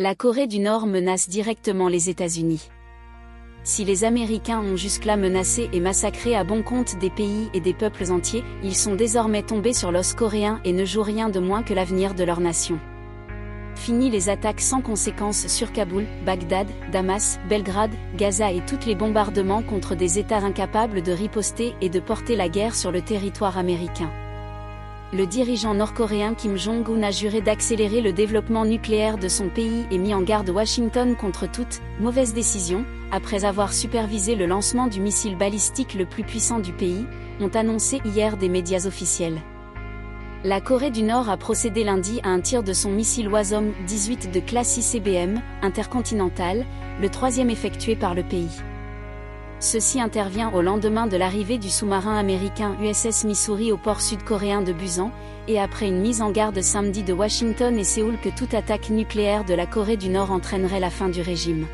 La Corée du Nord menace directement les États-Unis. Si les Américains ont jusque-là menacé et massacré à bon compte des pays et des peuples entiers, ils sont désormais tombés sur l'os coréen et ne jouent rien de moins que l'avenir de leur nation. Fini les attaques sans conséquences sur Kaboul, Bagdad, Damas, Belgrade, Gaza et tous les bombardements contre des États incapables de riposter et de porter la guerre sur le territoire américain. Le dirigeant nord-coréen Kim Jong-un a juré d'accélérer le développement nucléaire de son pays et mis en garde Washington contre toute mauvaise décision, après avoir supervisé le lancement du missile balistique le plus puissant du pays, ont annoncé hier des médias officiels. La Corée du Nord a procédé lundi à un tir de son missile Hwasong-18 de classe ICBM, intercontinental, le troisième effectué par le pays. Ceci intervient au lendemain de l'arrivée du sous-marin américain USS Missouri au port sud-coréen de Busan, et après une mise en garde samedi de Washington et Séoul que toute attaque nucléaire de la Corée du Nord entraînerait la fin du régime.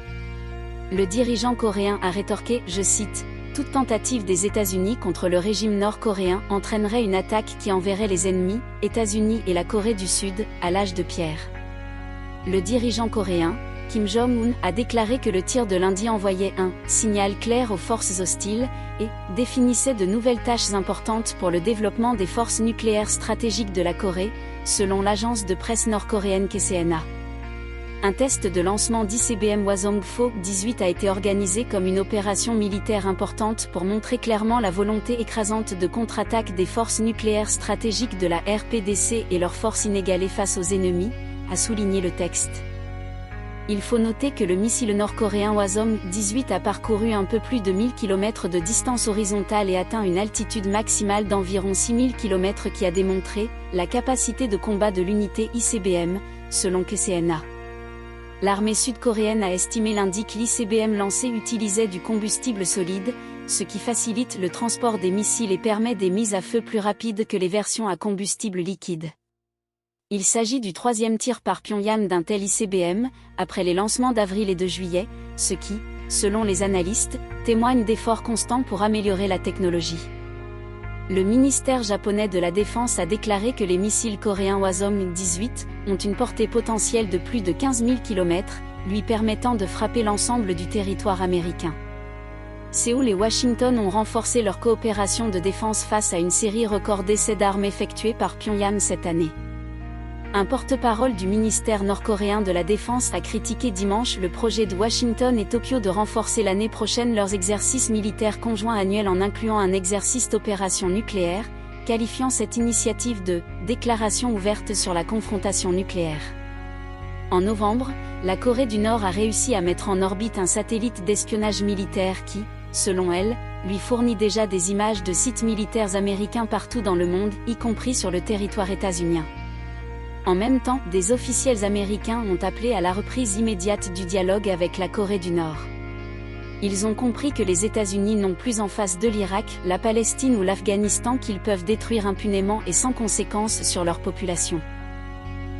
Le dirigeant coréen a rétorqué, je cite, « Toute tentative des États-Unis contre le régime nord-coréen entraînerait une attaque qui enverrait les ennemis, États-Unis et la Corée du Sud, à l'âge de pierre. » Le dirigeant coréen, Kim Jong-un, a déclaré que le tir de lundi envoyait un « signal clair aux forces hostiles » et définissait de nouvelles tâches importantes pour le développement des forces nucléaires stratégiques de la Corée, selon l'agence de presse nord-coréenne KCNA. Un test de lancement d'ICBM Hwasong-18 a été organisé comme une opération militaire importante pour montrer clairement la volonté écrasante de contre-attaque des forces nucléaires stratégiques de la RPDC et leur force inégalée face aux ennemis, a souligné le texte. Il faut noter que le missile nord-coréen Hwasong-18 a parcouru un peu plus de 1000 km de distance horizontale et atteint une altitude maximale d'environ 6000 km qui a démontré la capacité de combat de l'unité ICBM, selon KCNA. L'armée sud-coréenne a estimé lundi que l'ICBM lancé utilisait du combustible solide, ce qui facilite le transport des missiles et permet des mises à feu plus rapides que les versions à combustible liquide. Il s'agit du troisième tir par Pyongyang d'un tel ICBM, après les lancements d'avril et de juillet, ce qui, selon les analystes, témoigne d'efforts constants pour améliorer la technologie. Le ministère japonais de la Défense a déclaré que les missiles coréens Hwasong-18 ont une portée potentielle de plus de 15 000 km, lui permettant de frapper l'ensemble du territoire américain. Séoul et Washington ont renforcé leur coopération de défense face à une série record d'essais d'armes effectués par Pyongyang cette année. Un porte-parole du ministère nord-coréen de la Défense a critiqué dimanche le projet de Washington et Tokyo de renforcer l'année prochaine leurs exercices militaires conjoints annuels en incluant un exercice d'opération nucléaire, qualifiant cette initiative de « déclaration ouverte sur la confrontation nucléaire ». En novembre, la Corée du Nord a réussi à mettre en orbite un satellite d'espionnage militaire qui, selon elle, lui fournit déjà des images de sites militaires américains partout dans le monde, y compris sur le territoire états-unien. En même temps, des officiels américains ont appelé à la reprise immédiate du dialogue avec la Corée du Nord. Ils ont compris que les États-Unis n'ont plus en face de l'Irak, la Palestine ou l'Afghanistan qu'ils peuvent détruire impunément et sans conséquence sur leur population.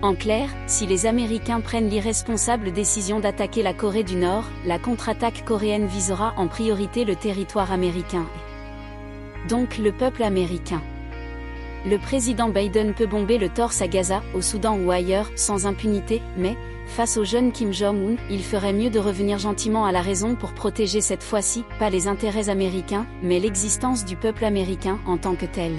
En clair, si les Américains prennent l'irresponsable décision d'attaquer la Corée du Nord, la contre-attaque coréenne visera en priorité le territoire américain. Donc le peuple américain. Le président Biden peut bomber le torse à Gaza, au Soudan ou ailleurs, sans impunité, mais, face au jeune Kim Jong-un, il ferait mieux de revenir gentiment à la raison pour protéger cette fois-ci, pas les intérêts américains, mais l'existence du peuple américain en tant que tel.